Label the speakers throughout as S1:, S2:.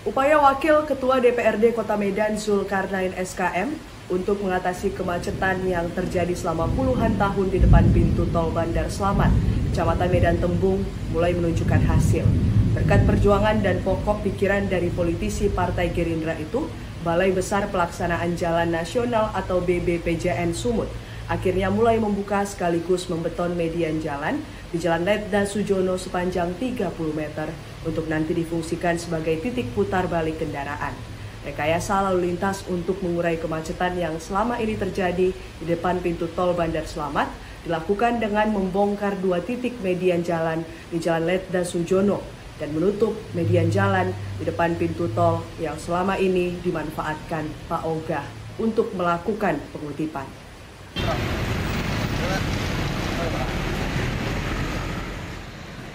S1: Upaya Wakil Ketua DPRD Kota Medan Zulkarnain SKM untuk mengatasi kemacetan yang terjadi selama puluhan tahun di depan pintu tol Bandar Slamet, Kecamatan Medan Tembung, mulai menunjukkan hasil. Berkat perjuangan dan pokok pikiran dari politisi Partai Gerindra itu, Balai Besar Pelaksanaan Jalan Nasional atau BBPJN Sumut akhirnya mulai membuka sekaligus membeton median jalan di Jalan Letda Sujono sepanjang 30 meter untuk nanti difungsikan sebagai titik putar balik kendaraan. Rekayasa lalu lintas untuk mengurai kemacetan yang selama ini terjadi di depan pintu tol Bandar Slamet dilakukan dengan membongkar 2 titik median jalan di Jalan Letda Sujono dan menutup median jalan di depan pintu tol yang selama ini dimanfaatkan Pak Ogah untuk melakukan pengutipan.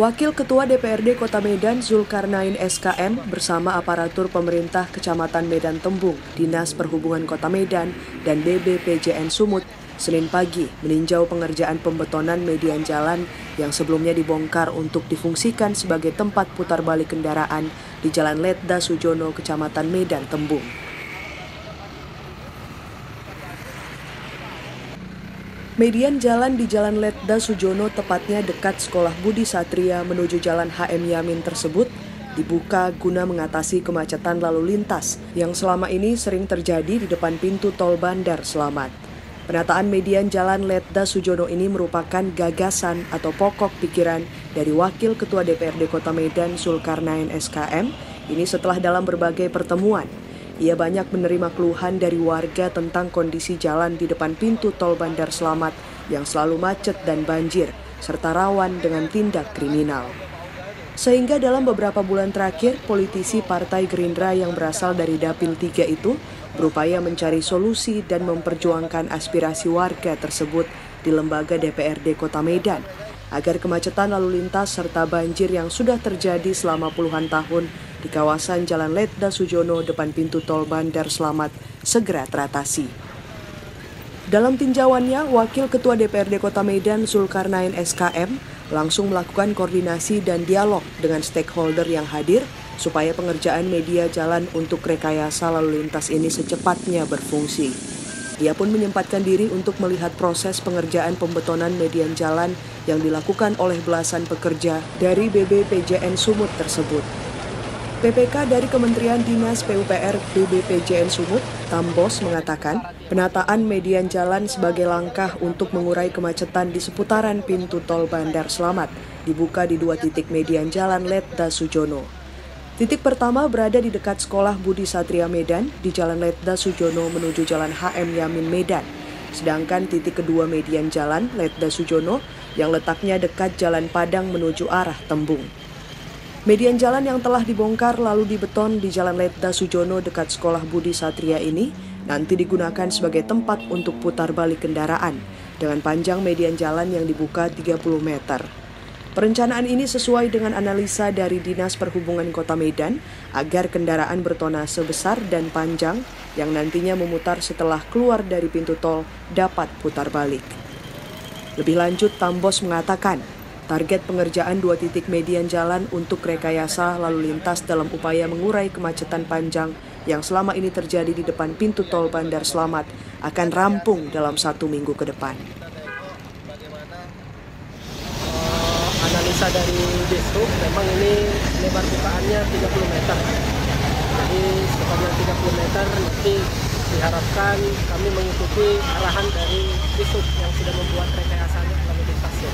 S1: Wakil Ketua DPRD Kota Medan Zulkarnain SKM bersama aparatur pemerintah Kecamatan Medan Tembung, Dinas Perhubungan Kota Medan, dan BBPJN Sumut Senin pagi meninjau pengerjaan pembetonan median jalan yang sebelumnya dibongkar untuk difungsikan sebagai tempat putar balik kendaraan di Jalan Letda Sujono, Kecamatan Medan Tembung. Median jalan di Jalan Letda Sujono, tepatnya dekat Sekolah Budi Satria menuju Jalan HM Yamin tersebut, dibuka guna mengatasi kemacetan lalu lintas yang selama ini sering terjadi di depan pintu tol Bandar Slamet. Penataan median Jalan Letda Sujono ini merupakan gagasan atau pokok pikiran dari Wakil Ketua DPRD Kota Medan Zulkarnain SKM ini setelah dalam berbagai pertemuan. Ia banyak menerima keluhan dari warga tentang kondisi jalan di depan pintu tol Bandar Slamet yang selalu macet dan banjir, serta rawan dengan tindak kriminal. Sehingga dalam beberapa bulan terakhir, politisi Partai Gerindra yang berasal dari Dapil 3 itu berupaya mencari solusi dan memperjuangkan aspirasi warga tersebut di lembaga DPRD Kota Medan, agar kemacetan lalu lintas serta banjir yang sudah terjadi selama puluhan tahun di kawasan Jalan Letda Sujono depan pintu tol Bandar Slamet segera teratasi. Dalam tinjauannya, Wakil Ketua DPRD Kota Medan Zulkarnain SKM langsung melakukan koordinasi dan dialog dengan stakeholder yang hadir supaya pengerjaan media jalan untuk rekayasa lalu lintas ini secepatnya berfungsi. Ia pun menyempatkan diri untuk melihat proses pengerjaan pembetonan median jalan yang dilakukan oleh belasan pekerja dari BBPJN Sumut tersebut. PPK dari Kementerian Dinas PUPR BBPJN Sumut, Tambos, mengatakan penataan median jalan sebagai langkah untuk mengurai kemacetan di seputaran pintu tol Bandar Slamet dibuka di 2 titik median Jalan Letda Sujono. Titik pertama berada di dekat Sekolah Budi Satria Medan di Jalan Letda Sujono menuju Jalan HM Yamin Medan. Sedangkan titik kedua median Jalan Letda Sujono yang letaknya dekat Jalan Padang menuju arah Tembung. Median jalan yang telah dibongkar lalu dibeton di Jalan Letda Sujono dekat Sekolah Budi Satria ini nanti digunakan sebagai tempat untuk putar balik kendaraan dengan panjang median jalan yang dibuka 30 meter. Perencanaan ini sesuai dengan analisa dari Dinas Perhubungan Kota Medan agar kendaraan bertonase besar dan panjang yang nantinya memutar setelah keluar dari pintu tol dapat putar balik. Lebih lanjut, Tambos mengatakan target pengerjaan 2 titik median jalan untuk rekayasa lalu lintas dalam upaya mengurai kemacetan panjang yang selama ini terjadi di depan pintu tol Bandar Slamet akan rampung dalam 1 minggu ke depan.
S2: Analisa dari Dishub, memang ini lebar bukaannya 30 meter. Jadi sepanjang 30 meter nanti diharapkan kami mengikuti arahan dari Dishub yang sudah membuat rekayasanya lalu lintasnya.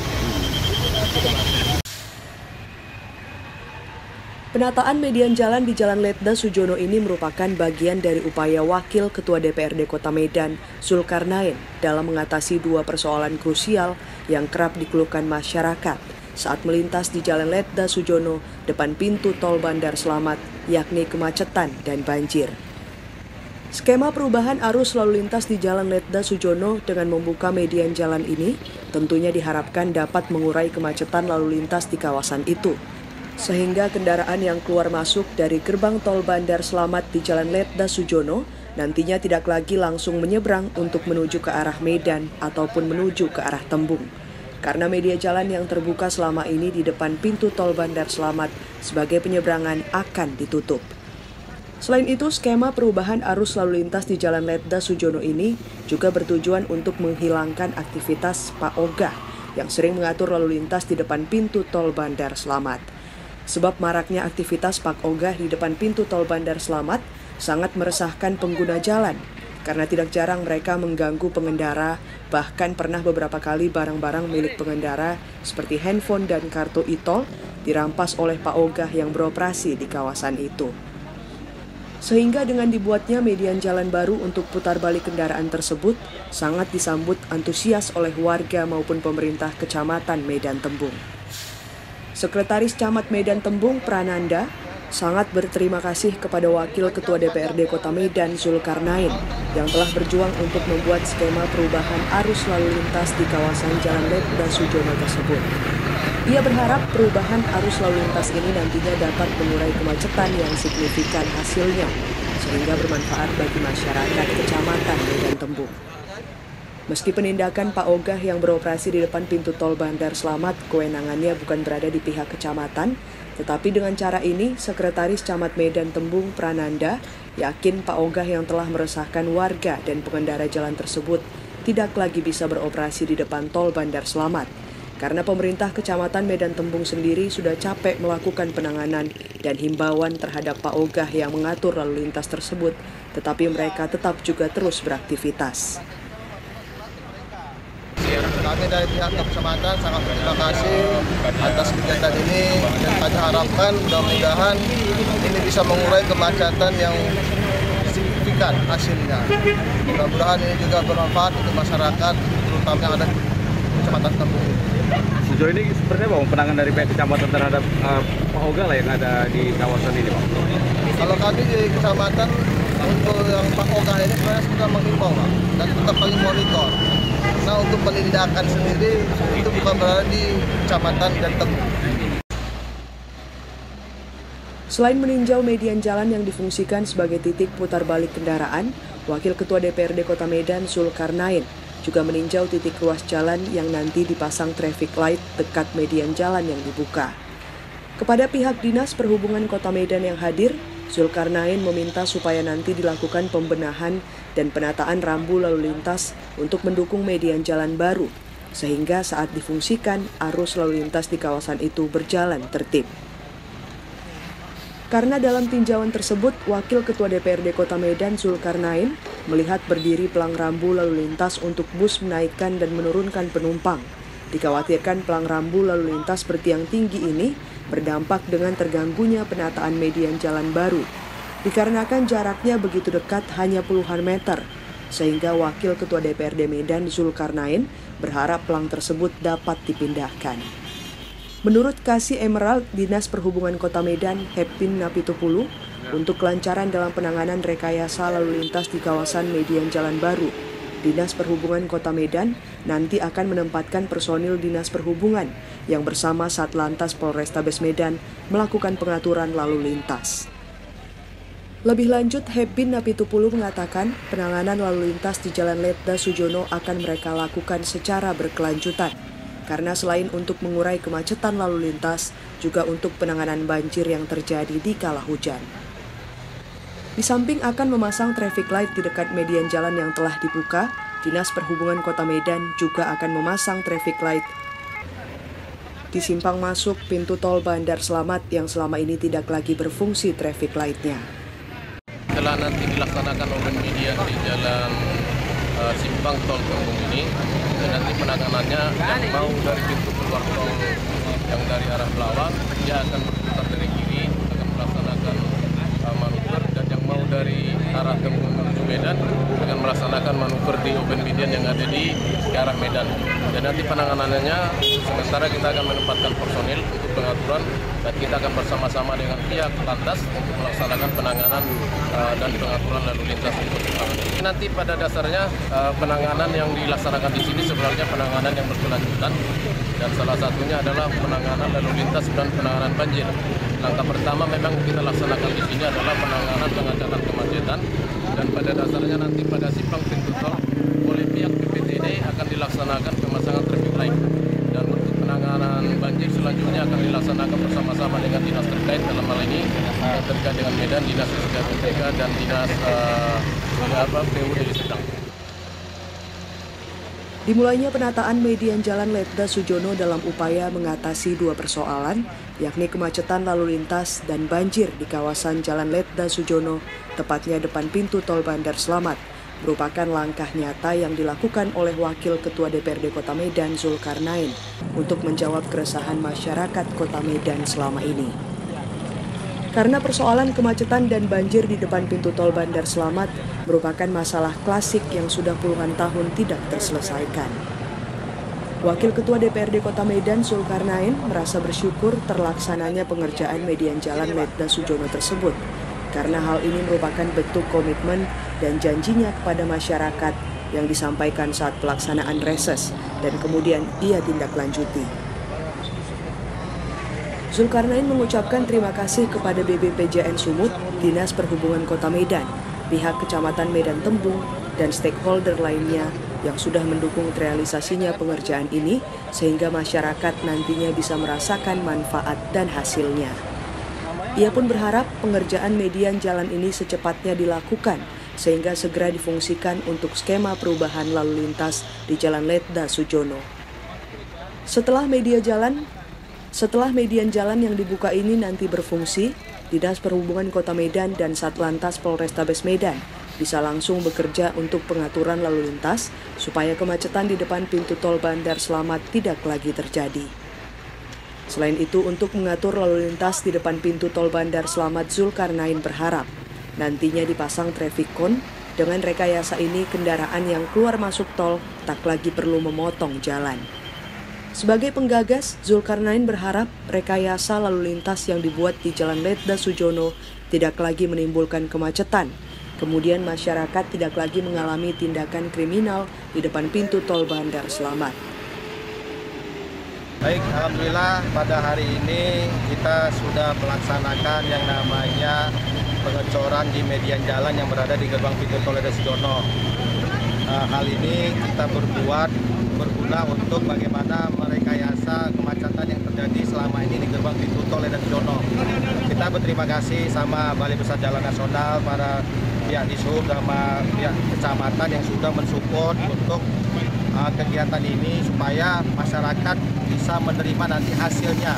S1: Penataan median jalan di Jalan Letda Sujono ini merupakan bagian dari upaya Wakil Ketua DPRD Kota Medan Zulkarnain dalam mengatasi 2 persoalan krusial yang kerap dikeluhkan masyarakat saat melintas di Jalan Letda Sujono depan pintu tol Bandar Slamet, yakni kemacetan dan banjir. Skema perubahan arus lalu lintas di Jalan Letda Sujono dengan membuka median jalan ini tentunya diharapkan dapat mengurai kemacetan lalu lintas di kawasan itu, sehingga kendaraan yang keluar masuk dari gerbang tol Bandar Slamet di Jalan Letda Sujono nantinya tidak lagi langsung menyeberang untuk menuju ke arah Medan ataupun menuju ke arah Tembung. Karena media jalan yang terbuka selama ini di depan pintu tol Bandar Slamet sebagai penyeberangan akan ditutup. Selain itu, skema perubahan arus lalu lintas di Jalan Letda Sujono ini juga bertujuan untuk menghilangkan aktivitas Pak Ogah yang sering mengatur lalu lintas di depan pintu tol Bandar Slamet. Sebab maraknya aktivitas Pak Ogah di depan pintu tol Bandar Slamet sangat meresahkan pengguna jalan, karena tidak jarang mereka mengganggu pengendara, bahkan pernah beberapa kali barang-barang milik pengendara seperti handphone dan kartu e-tol dirampas oleh Pak Ogah yang beroperasi di kawasan itu. Sehingga dengan dibuatnya median jalan baru untuk putar balik kendaraan tersebut sangat disambut antusias oleh warga maupun pemerintah Kecamatan Medan Tembung. Sekretaris Camat Medan Tembung Prananda sangat berterima kasih kepada Wakil Ketua DPRD Kota Medan Zulkarnain yang telah berjuang untuk membuat skema perubahan arus lalu lintas di kawasan Jalan Letda Sujono tersebut. Ia berharap perubahan arus lalu lintas ini nantinya dapat mengurai kemacetan yang signifikan hasilnya, sehingga bermanfaat bagi masyarakat Kecamatan Medan Tembung. Meski penindakan Pak Ogah yang beroperasi di depan pintu tol Bandar Slamet kewenangannya bukan berada di pihak kecamatan, tetapi dengan cara ini, Sekretaris Camat Medan Tembung Prananda yakin Pak Ogah yang telah meresahkan warga dan pengendara jalan tersebut tidak lagi bisa beroperasi di depan tol Bandar Slamet. Karena pemerintah Kecamatan Medan Tembung sendiri sudah capek melakukan penanganan dan himbauan terhadap Pak Ogah yang mengatur lalu lintas tersebut, tetapi mereka tetap juga terus beraktivitas.
S3: Kami dari pihak kecamatan sangat berterima kasih atas kegiatan ini dan kami harapkan mudah-mudahan ini bisa mengurai kemacetan yang signifikan hasilnya. Mudah-mudahan ini juga bermanfaat untuk masyarakat, terutama yang ada di Kecamatan Tembung.
S4: Sejauh ini seperti apa penanganan dari pihak kecamatan terhadap Pak Ogah lah yang ada di kawasan ini, Pak?
S3: Kalau kami di kecamatan untuk yang Pak Ogah ini sebenarnya sudah menghimbau, Pak, dan tetap kami monitor. Nah, untuk penindakan sendiri itu bukan berada di Kecamatan dan Tembung.
S1: Selain meninjau median jalan yang difungsikan sebagai titik putar balik kendaraan, Wakil Ketua DPRD Kota Medan Zulkarnain juga meninjau titik ruas jalan yang nanti dipasang traffic light dekat median jalan yang dibuka. Kepada pihak Dinas Perhubungan Kota Medan yang hadir, Zulkarnain meminta supaya nanti dilakukan pembenahan dan penataan rambu lalu lintas untuk mendukung median jalan baru, sehingga saat difungsikan arus lalu lintas di kawasan itu berjalan tertib. Karena dalam tinjauan tersebut, Wakil Ketua DPRD Kota Medan Zulkarnain melihat berdiri pelang rambu lalu lintas untuk bus menaikkan dan menurunkan penumpang. Dikhawatirkan pelang rambu lalu lintas bertiang tinggi ini berdampak dengan terganggunya penataan median jalan baru. Dikarenakan jaraknya begitu dekat hanya puluhan meter, sehingga Wakil Ketua DPRD Medan Zulkarnain berharap pelang tersebut dapat dipindahkan. Menurut Kasih Emerald Dinas Perhubungan Kota Medan, Hepin Napitupulu, untuk kelancaran dalam penanganan rekayasa lalu lintas di kawasan median jalan baru, Dinas Perhubungan Kota Medan nanti akan menempatkan personil Dinas Perhubungan yang bersama Satlantas Polrestabes Medan melakukan pengaturan lalu lintas. Lebih lanjut, Hepin Napitupulu mengatakan penanganan lalu lintas di Jalan Letda Sujono akan mereka lakukan secara berkelanjutan. Karena selain untuk mengurai kemacetan lalu lintas, juga untuk penanganan banjir yang terjadi di kala hujan. Di samping akan memasang traffic light di dekat median jalan yang telah dibuka, Dinas Perhubungan Kota Medan juga akan memasang traffic light di simpang masuk pintu tol Bandar Slamet yang selama ini tidak lagi berfungsi traffic light-nya.
S5: Setelah nanti dilaksanakan open media di jalan simpang tol Tembung ini, dan nanti penanganannya yang mau dari pintu keluar tol yang dari arah Belawang, dia akan berputar dari kiri, akan melaksanakan manuver, dan yang mau dari arah Tembung menuju Medan akan melaksanakan manuver di open median yang ada di arah Medan. Dan nanti penanganannya sementara kita akan menempatkan personil untuk pengaturan, dan kita akan bersama-sama dengan pihak lantas untuk melaksanakan penanganan dan pengaturan lalu lintas untuk penanganan. Nanti pada dasarnya penanganan yang dilaksanakan di sini sebenarnya penanganan yang berkelanjutan, dan salah satunya adalah penanganan lalu lintas dan penanganan banjir. Langkah pertama memang kita laksanakan di sini adalah penanganan pengangkatan kemacetan, dan pada dasarnya nanti pada simpang pintu tol oleh pihak PPTD akan dilaksanakan pemasangan traffic light, dan untuk penanganan banjir banjir selanjutnya akan dilaksanakan bersama-sama dengan dinas terkait dalam hal ini yang terkait dengan Medan, dinas SDPK dan dinas PUD Sedang.
S1: Dimulainya penataan median Jalan Letda Sujono dalam upaya mengatasi dua persoalan, yakni kemacetan lalu lintas dan banjir di kawasan Jalan Letda Sujono, tepatnya depan pintu tol Bandar Slamet, merupakan langkah nyata yang dilakukan oleh Wakil Ketua DPRD Kota Medan Zulkarnain untuk menjawab keresahan masyarakat Kota Medan selama ini. Karena persoalan kemacetan dan banjir di depan pintu tol Bandar Slamet merupakan masalah klasik yang sudah puluhan tahun tidak terselesaikan. Wakil Ketua DPRD Kota Medan Zulkarnain merasa bersyukur terlaksananya pengerjaan median Jalan Letda Sujono tersebut, karena hal ini merupakan bentuk komitmen dan janjinya kepada masyarakat yang disampaikan saat pelaksanaan reses dan kemudian ia tindak lanjuti. Zulkarnain mengucapkan terima kasih kepada BPJN Sumut, Dinas Perhubungan Kota Medan, pihak Kecamatan Medan Tembung, dan stakeholder lainnya yang sudah mendukung realisasinya pengerjaan ini sehingga masyarakat nantinya bisa merasakan manfaat dan hasilnya. Ia pun berharap pengerjaan median jalan ini secepatnya dilakukan sehingga segera difungsikan untuk skema perubahan lalu lintas di Jalan Letda Sujono. Setelah median jalan yang dibuka ini nanti berfungsi, Dinas Perhubungan Kota Medan dan Satlantas Polrestabes Medan bisa langsung bekerja untuk pengaturan lalu lintas supaya kemacetan di depan pintu tol Bandar Slamet tidak lagi terjadi. Selain itu, untuk mengatur lalu lintas di depan pintu tol Bandar Slamet, Zulkarnain berharap nantinya dipasang traffic cone. Dengan rekayasa ini, kendaraan yang keluar masuk tol tak lagi perlu memotong jalan. Sebagai penggagas, Zulkarnain berharap rekayasa lalu lintas yang dibuat di Jalan Letda Sujono tidak lagi menimbulkan kemacetan. Kemudian masyarakat tidak lagi mengalami tindakan kriminal di depan pintu tol Bandar Slamet.
S3: Baik, alhamdulillah pada hari ini kita sudah melaksanakan yang namanya pengecoran di median jalan yang berada di gerbang pintu tol Letda Sujono. Hal ini kita berguna untuk bagaimana merekayasa kemacetan yang terjadi selama ini di gerbang pintu tol Letda Sujono. Kita berterima kasih sama Balai Besar Jalan Nasional, para pihak dishub sama pihak kecamatan yang sudah mensupport untuk kegiatan ini supaya masyarakat bisa menerima nanti hasilnya.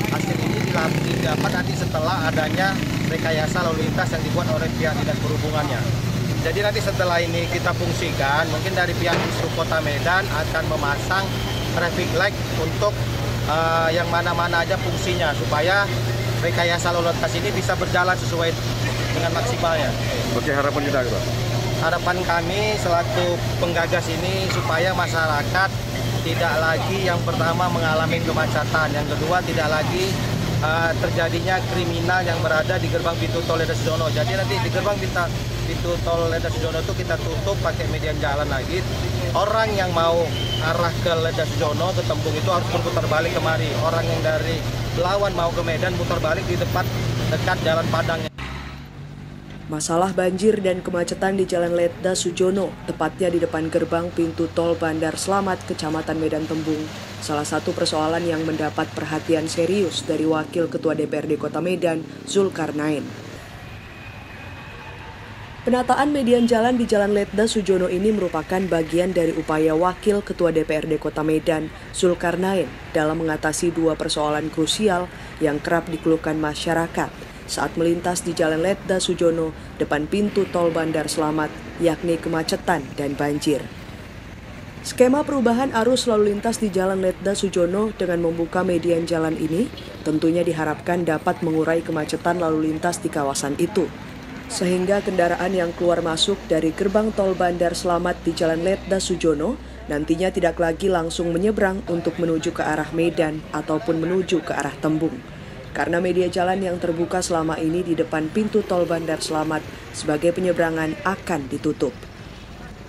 S3: Hasil ini didapat nanti setelah adanya rekayasa lalu lintas yang dibuat oleh pihak dinas perhubungannya. Jadi nanti setelah ini kita fungsikan, mungkin dari pihak Dishub Kota Medan akan memasang traffic light untuk yang mana-mana aja fungsinya supaya rekayasa lalu lintas ini bisa berjalan sesuai dengan maksimalnya.
S4: Oke, harapan kita Pak.
S3: Harapan kami selaku penggagas ini supaya masyarakat tidak lagi yang pertama mengalami kemacetan, yang kedua tidak lagi terjadinya kriminal yang berada di gerbang pintu tol Letda Sujono. Jadi nanti di gerbang pintu tol Letda Sujono itu kita tutup pakai median jalan lagi. Orang yang mau arah ke Letda Sujono ke Tembung itu harus berputar balik kemari. Orang yang dari Belawan mau ke Medan putar balik di dekat Jalan Padang.
S1: Masalah banjir dan kemacetan di Jalan Letda Sujono, tepatnya di depan gerbang pintu tol Bandar Slamet, Kecamatan Medan Tembung, salah satu persoalan yang mendapat perhatian serius dari Wakil Ketua DPRD Kota Medan, Zulkarnain. Penataan median jalan di Jalan Letda Sujono ini merupakan bagian dari upaya Wakil Ketua DPRD Kota Medan, Zulkarnain, dalam mengatasi dua persoalan krusial yang kerap dikeluhkan masyarakat saat melintas di Jalan Letda Sujono depan pintu tol Bandar Slamet, yakni kemacetan dan banjir. Skema perubahan arus lalu lintas di Jalan Letda Sujono dengan membuka median jalan ini tentunya diharapkan dapat mengurai kemacetan lalu lintas di kawasan itu, sehingga kendaraan yang keluar masuk dari gerbang tol Bandar Slamet di Jalan Letda Sujono nantinya tidak lagi langsung menyeberang untuk menuju ke arah Medan ataupun menuju ke arah Tembung. Karena media jalan yang terbuka selama ini di depan pintu tol Bandar Slamet sebagai penyeberangan akan ditutup.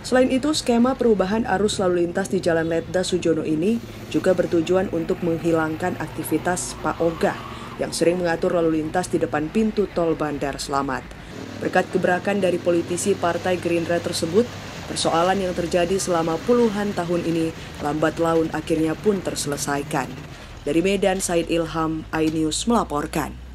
S1: Selain itu, skema perubahan arus lalu lintas di Jalan Letda Sujono ini juga bertujuan untuk menghilangkan aktivitas Pak Oga yang sering mengatur lalu lintas di depan pintu tol Bandar Slamet. Berkat gebrakan dari politisi Partai Gerindra tersebut, persoalan yang terjadi selama puluhan tahun ini lambat laun akhirnya pun terselesaikan. Dari Medan, Said Ilham, iNews melaporkan.